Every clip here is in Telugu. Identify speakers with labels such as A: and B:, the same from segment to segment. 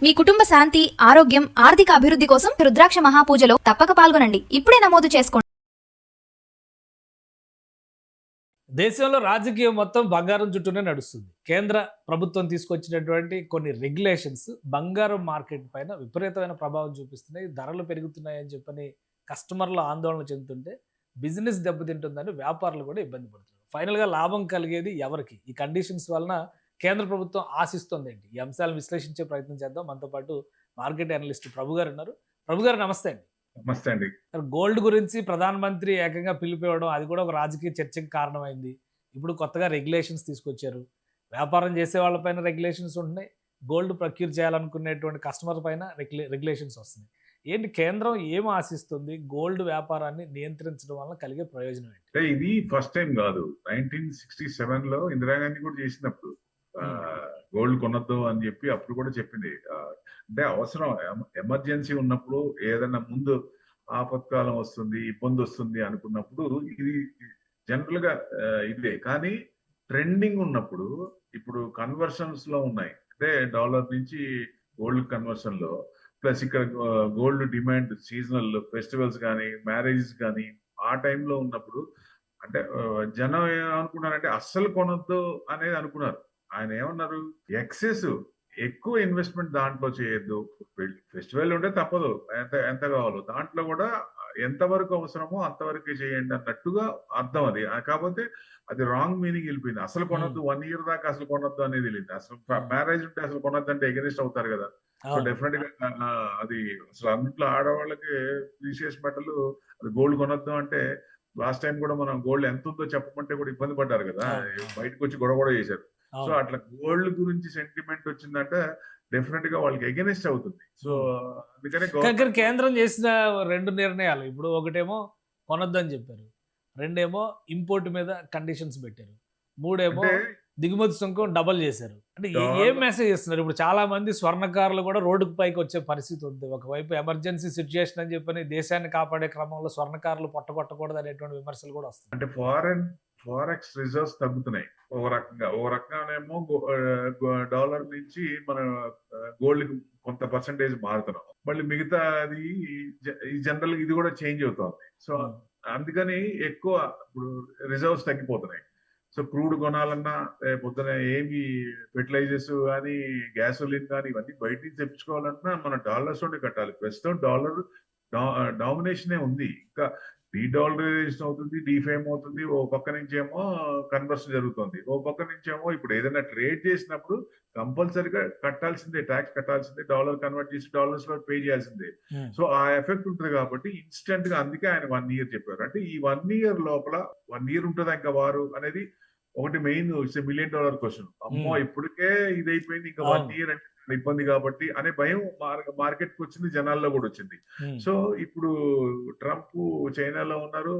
A: మీ కుటుంబ శాంతి, ఆరోగ్యం, ఆర్థిక అభివృద్ధి కోసం రుద్రాక్ష మహాపూజలో తప్పక పాల్గొనండి. ఇప్పుడే నమోదు చేసుకోండి.
B: దేశంలో రాజకీయం మొత్తం బంగారం చుట్టూనే నడుస్తుంది. కేంద్ర ప్రభుత్వం తీసుకొచ్చినటువంటి కొన్ని రెగ్యులేషన్స్ బంగారం మార్కెట్ పైన విపరీతమైన ప్రభావం చూపిస్తున్నాయి. ధరలు పెరుగుతున్నాయని చెప్పని కస్టమర్లు ఆందోళన చెందుతుంటే బిజినెస్ దెబ్బతింటుందని వ్యాపారులు కూడా ఇబ్బంది పడుతున్నారు. ఫైనల్గా లాభం కలిగేది ఎవరికి? ఈ కండిషన్స్ వలన కేంద్ర ప్రభుత్వం ఆశిస్తుంది ఏంటి? ఈ అంశాలను విశ్లేషించే ప్రయత్నం చేద్దాం. మనతో పాటు మార్కెట్ అనలిస్ట్ ప్రభు గారు ఉన్నారు. ప్రభు గారు నమస్తే అండి.
C: నమస్తే అండి.
B: గోల్డ్ గురించి ప్రధానమంత్రి ఏకంగా పిలిపివ్వడం అది కూడా ఒక రాజకీయ చర్చకు కారణమైంది. ఇప్పుడు కొత్తగా రెగ్యులేషన్స్ తీసుకొచ్చారు. వ్యాపారం చేసే వాళ్ళపైన రెగ్యులేషన్స్ ఉంటున్నాయి. గోల్డ్ ప్రొక్యూర్ చేయాలనుకునేటువంటి కస్టమర్ పైన రెగ్యులేషన్స్ వస్తున్నాయి. ఏంటి కేంద్రం ఏం ఆశిస్తుంది? గోల్డ్ వ్యాపారాన్ని నియంత్రించడం వల్ల కలిగే ప్రయోజనం ఏంటి?
C: ఇది ఫస్ట్ టైం కాదు. 1967లో ఇందిరాగాంధీ కూడా చేసినప్పుడు గోల్డ్ కొనొద్దు అని చెప్పి అప్పుడు కూడా చెప్పింది. అంటే అవసరం, ఎమర్జెన్సీ ఉన్నప్పుడు, ఏదైనా ముందు ఆపత్కాలం వస్తుంది, ఇబ్బంది వస్తుంది అనుకున్నప్పుడు ఇది జనరల్ గా ఇదే. కానీ ట్రెండింగ్ ఉన్నప్పుడు, ఇప్పుడు కన్వర్షన్స్ లో ఉన్నాయి అంటే డాలర్ నుంచి గోల్డ్ కన్వర్షన్ లో, ప్లస్ ఇక్కడ గోల్డ్ డిమాండ్ సీజనల్ ఫెస్టివల్స్ కానీ మ్యారేజెస్ కానీ ఆ టైంలో ఉన్నప్పుడు అంటే జనం ఏమనుకున్నారంటే అస్సలు కొనొద్దు అనేది అనుకున్నారు. ఆయన ఏమన్నారు, ఎక్సెస్ ఎక్కువ ఇన్వెస్ట్మెంట్ దాంట్లో చేయొద్దు. ఫెస్టివల్ ఉంటే తప్పదు, ఎంత కావాలో దాంట్లో కూడా ఎంతవరకు అవసరమో అంతవరకే చేయండి అన్నట్టుగా అర్థం. అది కాకపోతే అది రాంగ్ మీనింగ్ వెళ్ళిపోయింది. అసలు కొనొద్దు, 1 year దాకా అసలు కొనొద్దు అనేది వెళ్ళింది. అసలు మ్యారేజ్ ఉంటే అసలు కొనొద్దు అంటే ఎగనిస్ట్ అవుతారు కదా. సో డెఫినెట్ గా అది అసలు అన్నింటిలో ఆడవాళ్ళకి ప్రీషియస్ మెటల్, అది గోల్డ్ కొనొద్దు అంటే లాస్ట్ టైం కూడా మనం గోల్డ్ ఎంత ఉందో చెప్పమంటే కూడా ఇబ్బంది పడ్డారు కదా, బయటకు వచ్చి గొడవ కూడా చేశారు. సో అట్లా గోల్డ్ గురించి సెంటిమెంట్ వచ్చిందంటే డెఫినెట్ గా వాళ్ళకి ఎగెనిస్ట్ అవుతుంది. సో అందుకనే
B: కేంద్రం చేసిన 2 నిర్ణయాలు, ఇప్పుడు ఒకటేమో కొనొద్దని చెప్పారు, రెండేమో ఇంపోర్ట్ మీద కండిషన్స్ పెట్టారు, మూడేమో దిగుమతి సుంకం డబల్ చేశారు. అంటే ఏం మెసేజ్ ఇస్తున్నారు? ఇప్పుడు చాలా మంది స్వర్ణకారులు కూడా రోడ్డుకు పైకి వచ్చే పరిస్థితి ఉంది. ఒకవైపు ఎమర్జెన్సీ సిచ్యుయేషన్ అని చెప్పని దేశాన్ని కాపాడే క్రమంలో స్వర్ణకారులు పొట్టగొట్టకూడదు అనేటువంటి విమర్శలు కూడా వస్తాయి.
C: అంటే ఫారెక్స్ రిజర్వ్స్ తగ్గుతున్నాయి ఒక రకంగానేమో డాలర్ నుంచి మన గోల్డ్ కొంత పర్సంటేజ్ మారుతున్నాం, మళ్ళీ మిగతా అది జనరల్ ఇది కూడా చేంజ్ అవుతుంది. సో అందుకని ఎక్కువ ఇప్పుడు రిజర్వ్స్ తగ్గిపోతున్నాయి. సో క్రూడ్ కొనాలన్నా, పొద్దున ఏమి ఫెర్టిలైజర్స్ కానీ గ్యాసోలిన్ కానీ ఇవన్నీ బయట నుంచి తెప్పించుకోవాలన్నా మన డాలర్స్ తోనే కట్టాలి. ప్రస్తుతం డాలర్ డామినేషనే ఉంది. ఇంకా డీడాలరైజేషన్ అవుతుంది, డీఫేమ్ అవుతుంది. ఓ పక్క నుంచి ఏమో కన్వర్షన్ జరుగుతుంది, ఓ పక్క నుంచి ఏమో ఇప్పుడు ఏదైనా ట్రేడ్ చేసినప్పుడు కంపల్సరీగా కట్టాల్సిందే, ట్యాక్స్ కట్టాల్సిందే, డాలర్ కన్వర్ట్ చేసి డాలర్స్ లో పే చేయాల్సిందే. సో ఆ ఎఫెక్ట్ ఉంటుంది కాబట్టి ఇన్స్టెంట్ గా, అందుకే ఆయన 1 year చెప్పారు. అంటే ఈ 1 year లోపల 1 year ఉంటుందా ఇంకా వారు అనేది ఒకటి మెయిన్. It's $1 million question. అమ్మో ఇప్పటికే ఇదైపోయింది, ఇంకా 1 year అంటే ఇబ్బంది కాబట్టి అనే భయం మార్కెట్ కి వచ్చింది, జనాల్లో కూడా వచ్చింది. సో ఇప్పుడు ట్రంప్ చైనాలో ఉన్నారు,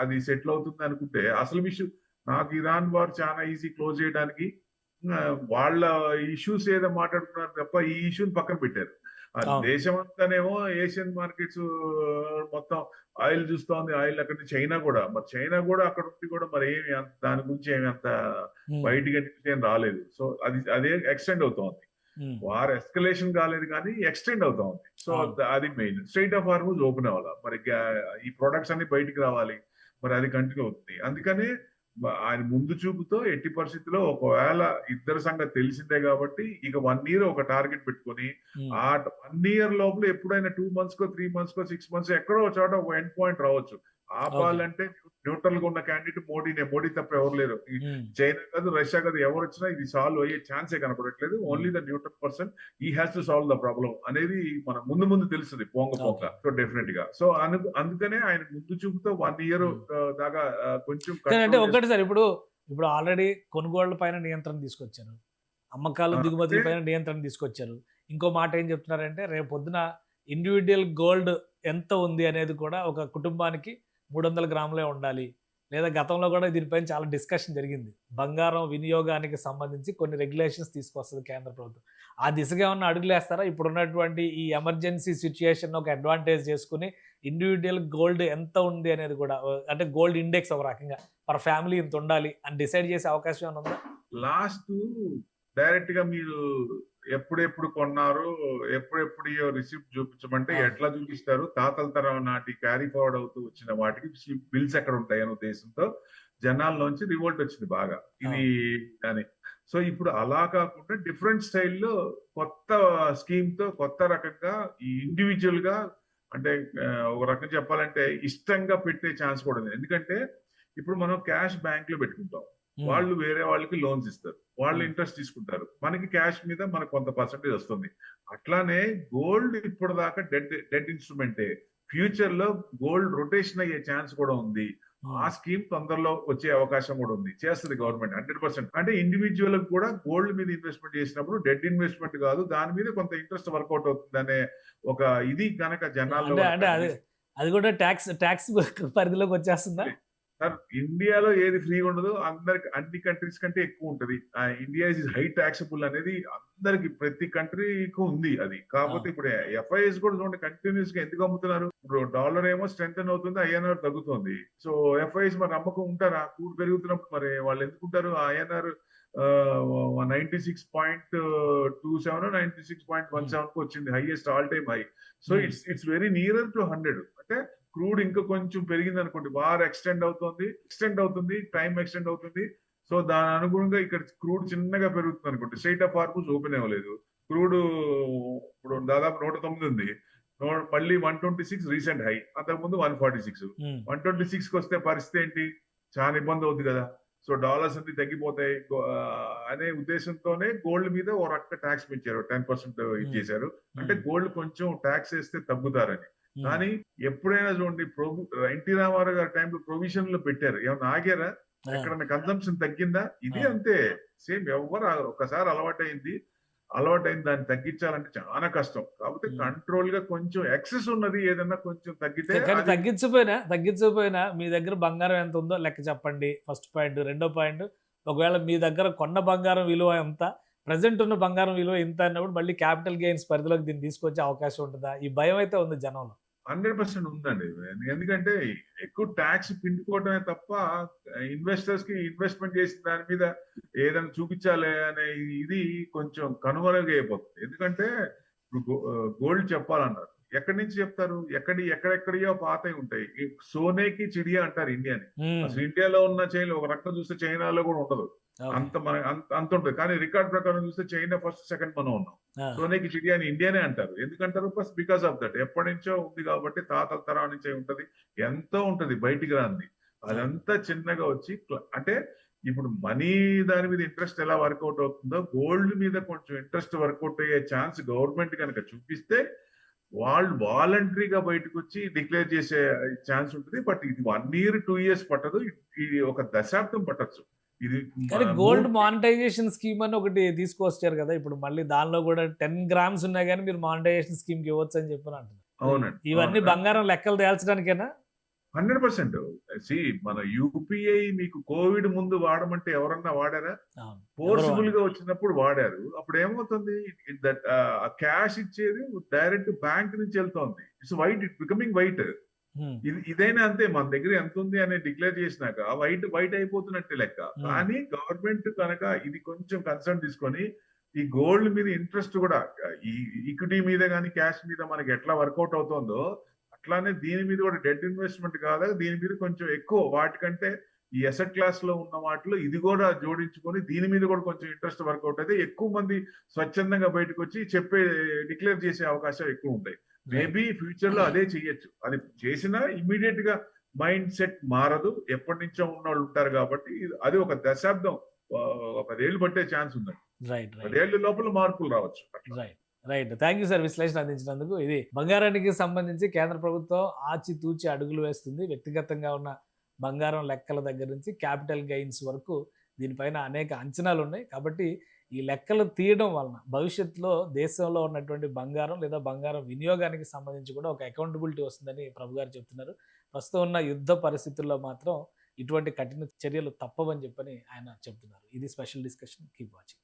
C: అది సెటిల్ అవుతుంది అనుకుంటే అసలు విషయం నాకు ఇరాన్ వార్ చాలా ఈజీ క్లోజ్ చేయడానికి వాళ్ళ ఇష్యూస్ ఏదో మాట్లాడుకున్నారు తప్ప ఈ ఇష్యూని పక్కన పెట్టారు. దేశం అంతానేమో ఏషియన్ మార్కెట్స్ మొత్తం ఆయిల్ చూస్తోంది, ఆయిల్ అక్కడ నుంచి చైనా కూడా, మరి చైనా కూడా అక్కడ ఉండి కూడా మరి ఏమి దాని గురించి ఏమి అంత బయటికి ఏం రాలేదు. సో అదే ఎక్స్టెండ్ అవుతోంది. వార్ ఎస్కలేషన్ కాలేదు కానీ ఎక్స్టెండ్ అవుతా ఉంది. సో అది main. Straight of Hormuz open అవ్వాలి, మరి ఈ ప్రొడక్ట్స్ అన్ని బయటికి రావాలి, మరి అది కంటిన్యూ అవుతుంది. అందుకని ఆయన ముందు చూపుతో ఎట్టి పరిస్థితిలో ఒకవేళ ఇద్దరు సంగతి తెలిసిందే కాబట్టి ఇక 1 year ఒక టార్గెట్ పెట్టుకొని ఆ 1 year లోపల ఎప్పుడైనా 2 months కో 3 months కో 6 months ఎక్కడో ఒక చోట ఒక ఎండ్ పాయింట్ రావచ్చు. ఆపాలంటే న్యూట్రల్ గా ఉన్న క్యాండిడేట్ మోడీనే, మోడీ తప్ప ఎవరు లేరు. చైనా కాదు, రష్యా కాదు, ఎవరు వచ్చినా ఇది సాల్వ్ అయ్యే ఛాన్సే కనపడట్లేదు. ఓన్లీ ద న్యూట్రల్ పర్సన్ ఈ has to solve the problem అనేది మన ముందు తెలుస్తుంది పోంగ. సో డెఫినెట్ గా సో అందుకనే ఆయన ముందు చూపుతో 1 year దాకా కొంచెం
B: అంటే ఒకటి సార్, ఇప్పుడు ఆల్రెడీ కొనుగోళ్ల పైన నియంత్రణ తీసుకొచ్చారు, అమ్మకాలు దిగుమతుల పైన నియంత్రణ తీసుకొచ్చారు. ఇంకో మాట ఏం చెప్తున్నారంటే రేపు పొద్దున ఇండివిజువల్ గోల్డ్ ఎంత ఉంది అనేది కూడా ఒక కుటుంబానికి 300 grams ఉండాలి, లేదా గతంలో కూడా దీనిపైన చాలా డిస్కషన్ జరిగింది. బంగారం వినియోగానికి సంబంధించి కొన్ని రెగ్యులేషన్స్ తీసుకొస్తుంది కేంద్ర ప్రభుత్వం. ఆ దిశగా ఏమన్నా అడుగులు వేస్తారా? ఇప్పుడు ఉన్నటువంటి ఈ ఎమర్జెన్సీ సిచ్యుయేషన్ ఒక అడ్వాంటేజ్ చేసుకుని ఇండివిజువల్ గోల్డ్ ఎంత ఉంది అనేది కూడా, అంటే గోల్డ్ ఇండెక్స్ ఒక రకంగా పర్ ఫ్యామిలీ ఇంత ఉండాలి అని డిసైడ్ చేసే అవకాశం ఏమైనా ఉందా?
C: లాస్ట్ డైరెక్ట్ గా మీరు ఎప్పుడెప్పుడు కొన్నారు, ఎప్పుడెప్పుడు రిసిప్ట్ చూపించమంటే
B: అవును.
C: ఎట్లా చూపిస్తారు? తాతల తరం నాటి క్యారీ ఫార్వర్డ్ అవుతూ వచ్చిన వాటికి బిల్స్ ఎక్కడ ఉంటాయి అనే ఉద్దేశంతో జనాల్లోంచి రివోల్ట్ వచ్చింది బాగా. ఇది అని. సో ఇప్పుడు అలా కాకుండా డిఫరెంట్ స్టైల్‌లో కొత్త స్కీమ్‌తో కొత్త రకంగా ఈ ఇండివిడ్యువల్ గా అంటే ఒక రకంగా చెప్పాలంటే ఇష్టంగా పెట్టే ఛాన్స్ కూడా ఉంది. ఎందుకంటే ఇప్పుడు మనం క్యాష్ బ్యాంక్‌లో పెట్టుకుంటాం. వాళ్ళు వేరే వాళ్ళకి లోన్స్ ఇస్తారు. వాళ్ళు ఇంట్రెస్ట్ తీసుకుంటారు. మనకి క్యాష్ మీద మనకు కొంత పర్సెంటేజ్ వస్తుంది. అట్లానే గోల్డ్ ఇప్పటిదాకా డెడ్ ఇన్స్ట్రుమెంటే. ఫ్యూచర్ లో గోల్డ్ రొటేషన్ అయ్యే ఛాన్స్ కూడా ఉంది. ఆ స్కీమ్ తొందరలో వచ్చే అవకాశం కూడా ఉంది. చేస్తుంది గవర్నమెంట్ 100%. అంటే ఇండివిజువల్ కూడా గోల్డ్ మీద ఇన్వెస్ట్మెంట్ చేసినప్పుడు డెడ్ ఇన్వెస్ట్మెంట్ కాదు, దాని మీద కొంత ఇంట్రెస్ట్ వర్కౌట్ అవుతుంది అనే ఒక ఇది కనుక జనాల్లో
B: అంటే అది కూడా ట్యాక్స్ పరిధిలోకి వచ్చేస్తుందా?
C: సార్ ఇండియాలో ఏది ఫ్రీగా ఉండదు, అందరికి అన్ని కంట్రీస్ కంటే ఎక్కువ ఉంటది. ఇండియా ఇస్ హై టాక్సబుల్ అనేది అందరికి ప్రతి కంట్రీకి ఉంది అది. కాకపోతే ఇప్పుడు ఎఫ్ఐఎస్ కూడా చూడండి కంటిన్యూస్ గా ఎందుకు అమ్ముతున్నారు. ఇప్పుడు డాలర్ ఏమో స్ట్రెంగ్ అవుతుంది, ఐఎన్ఆర్ తగ్గుతుంది. సో ఎఫ్ఐఎస్ మరి నమ్మకం ఉంటారా? కూడు పెరుగుతున్నప్పుడు మరి వాళ్ళు ఎందుకుంటారు? ఐఎన్ఆర్ 96.27 96.17 కు వచ్చింది, highest all time high. So it's very nearer to 100. అంటే క్రూడ్ ఇంకా కొంచెం పెరిగింది అనుకోండి, వార్ ఎక్స్టెండ్ అవుతుంది, టైం ఎక్స్టెండ్ అవుతుంది. సో దాని అనుగుణంగా ఇక్కడ క్రూడ్ చిన్నగా పెరుగుతుంది అనుకోండి. స్ట్రైట్ ఆఫ్ హార్మూజ్ ఓపెన్ అవ్వలేదు, క్రూడ్ ఇప్పుడు దాదాపు 109 ఉంది, మళ్ళీ 126 రీసెంట్ హై, అంతకుముందు 146. 126 కి వస్తే పరిస్థితి ఏంటి? చాలా ఇబ్బంది అవుతుంది కదా. సో డాలర్స్ అన్ని తగ్గిపోతాయి అనే ఉద్దేశంతోనే గోల్డ్ మీద ఓ రకంగా ట్యాక్స్ పెంచారు, 10% ఇచ్చేశారు. అంటే గోల్డ్ కొంచెం ట్యాక్స్ వేస్తే తగ్గుతారని. కానీ ఎప్పుడైనా చూడండి, ఎన్టీ రామారావు గారి టైంలో ప్రొవిజన్లు పెట్టారు, ఏమన్నా ఆగారా? ఎక్కడన్నా కన్సంప్షన్ తగ్గిందా? ఇది అంతే సేమ్. ఎవరు ఒకసారి అలవాటైంది దాన్ని తగ్గించాలంటే చాలా కష్టం. కాకపోతే కంట్రోల్ గా కొంచెం ఎక్సెస్ ఉన్నది ఏదన్నా కొంచెం తగ్గితే.
B: తగ్గించకపోయినా మీ దగ్గర బంగారం ఎంత ఉందో లెక్క చెప్పండి, ఫస్ట్ పాయింట్. రెండో పాయింట్, ఒకవేళ మీ దగ్గర కొన్న బంగారం విలువ ఎంత, ప్రజెంట్ ఉన్న బంగారం విలువ ఇంత అన్నప్పుడు మళ్ళీ క్యాపిటల్ గెయిన్స్ పరిధిలోకి దీన్ని తీసుకొచ్చే అవకాశం ఉంటుందా? ఈ భయం అయితే ఉంది జనంలో.
C: 100% ఉందండి. ఎందుకంటే ఎక్కువ ట్యాక్స్ పిండుకోవడమే తప్ప ఇన్వెస్టర్స్ కి ఇన్వెస్ట్మెంట్ చేసిన దాని మీద ఏదైనా చూపించాలి అనే ఇది కొంచెం కనుమరుగైపోతుంది. ఎందుకంటే ఇప్పుడు గోల్డ్ చెప్పాలన్నారు, ఎక్కడి నుంచి చెప్తారు? ఎక్కడెక్కడియో పాతవి ఉంటాయి. సోనేకి చిడియా అంటారు ఇండియాని. అసలు ఇండియాలో ఉన్న చైన్ ఒక రకంగా చూస్తే చైనాలో కూడా ఉండదు, అంత ఉంటుంది. కానీ రికార్డ్ ప్రకారం చూస్తే చైనా ఫస్ట్, సెకండ్ మనం ఉన్నాం. సోనేకి చిడియా అని ఇండియానే అంటారు. ఎందుకంటారు? First because of that. ఎప్పటి నుంచో ఉంది కాబట్టి, తాతల తరం నుంచే ఉంటది, ఎంతో ఉంటది బయటికి రాంది. అదంతా చిన్నగా వచ్చి అంటే ఇప్పుడు మనీ దాని మీద ఇంట్రెస్ట్ ఎలా వర్కౌట్ అవుతుందో గోల్డ్ మీద కొంచెం ఇంట్రెస్ట్ వర్కౌట్ అయ్యే ఛాన్స్ గవర్నమెంట్ కనుక చూపిస్తే వాళ్ళు వాలంటరీగా బయటకు వచ్చి డిక్లేర్ చేసే ఛాన్స్ ఉంటుంది. బట్ ఇది 1 year 2 years పట్టదు, ఇది ఒక దశాబ్దం పట్టచ్చు. ఇది
B: గోల్డ్ మానిటైజేషన్ స్కీమ్ అని ఒకటి తీసుకొచ్చారు కదా, ఇప్పుడు మళ్ళీ దానిలో కూడా 10 grams ఉన్నా కానీ మీరు మానిటైజేషన్ స్కీమ్ కి ఇవ్వచ్చు అని చెప్పని అంటున్నారు.
C: అవునండి.
B: ఇవన్నీ బంగారం లెక్కలు తేల్చడానికేనా?
C: 100%. మన యూపీఐ మీకు కోవిడ్ ముందు వాడమంటే ఎవరన్నా వాడారా? ఫోర్స్ఫుల్ గా వచ్చినప్పుడు వాడారు. అప్పుడు ఏమవుతుంది? క్యాష్ ఇచ్చేది డైరెక్ట్ బ్యాంక్ నుంచి వెళ్తోంది. It's becoming white. ఇదైనా అంతే, మన దగ్గర ఎంత ఉంది అని డిక్లేర్ చేసినాక వైట్ అయిపోతున్నట్టే లెక్క. కానీ గవర్నమెంట్ కనుక ఇది కొంచెం కన్సర్న్ తీసుకొని ఈ గోల్డ్ మీద ఇంట్రెస్ట్ కూడా ఈ ఈక్విటీ మీద కానీ క్యాష్ మీద మనకి ఎట్లా వర్కౌట్ అవుతుందో అట్లానే దీని మీద కూడా డెట్ ఇన్వెస్ట్మెంట్ కాదా, దీని మీద కొంచెం ఎక్కువ వాటికంటే ఈ అసెట్ క్లాస్ లో ఉన్న వాటిలో ఇది కూడా జోడించుకొని దీని మీద కూడా కొంచెం ఇంట్రెస్ట్ వర్కౌట్ అయితే ఎక్కువ మంది స్వచ్ఛందంగా బయటకు వచ్చి డిక్లేర్ చేసే అవకాశాలు ఎక్కువ ఉంటాయి. మేబీ ఫ్యూచర్ లో అదే చెయ్యొచ్చు. అది చేసినా ఇమ్మీడియట్ గా మైండ్ సెట్ మారదు, ఎప్పటి నుంచో ఉన్న వాళ్ళు ఉంటారు కాబట్టి అది ఒక దశాబ్దం 10 ఏళ్ళు పట్టే ఛాన్స్ ఉందండి. 10 ఏళ్ళ లోపల మార్పులు రావచ్చు.
B: రైట్. థ్యాంక్ యూ సార్ విశ్లేషణ అందించినందుకు. ఇది బంగారానికి సంబంధించి కేంద్ర ప్రభుత్వం ఆచితూచి అడుగులు వేస్తుంది. వ్యక్తిగతంగా ఉన్న బంగారం లెక్కల దగ్గర నుంచి క్యాపిటల్ గెయిన్స్ వరకు దీనిపైన అనేక అంచనాలు ఉన్నాయి. కాబట్టి ఈ లెక్కలు తీయడం వలన భవిష్యత్తులో దేశంలో ఉన్నటువంటి బంగారం లేదా బంగారం వినియోగానికి సంబంధించి కూడా ఒక అకౌంటబిలిటీ వస్తుందని ప్రభు గారు చెప్తున్నారు. ప్రస్తుతం ఉన్న యుద్ధ పరిస్థితుల్లో మాత్రం ఇటువంటి కఠిన చర్యలు తప్పవని చెప్పని ఆయన చెప్తున్నారు. ఇది స్పెషల్ డిస్కషన్. Keep watching.